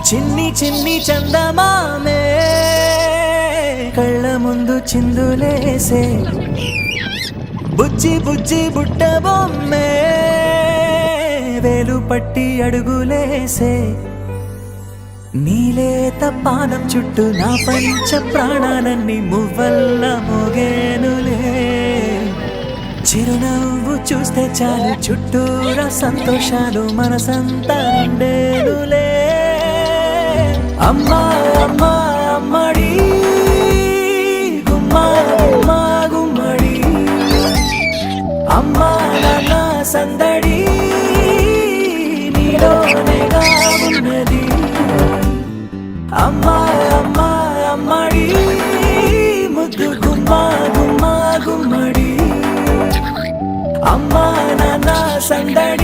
చిన్ని చిన్ని చందమామే కళ్ళ ముందు చిందులేసే బుజ్జి బుజ్జి బుట్ట బొమ్మే వేలు పట్టి అడుగులేసే నీలేత పానం చుట్టూ నా పంచ ప్రాణాలన్నీ మువ్వల్ల మోగేనులే చిరునవ్వు చూస్తే చాలు చుట్టూరా సంతోషాలు మనసంతా నిండేనులే అమ్మా అమ్మా అమ్మడి గుమ్మా గుమ్మా గుమ్మడి అమ్మా నాన్న సందడి నీలోనేగా ఉన్నది అమ్మా అమ్మా అమ్మడి ముద్దు గుమ్మా గుమ్మా గుమ్మడి అమ్మా నాన్న సందడి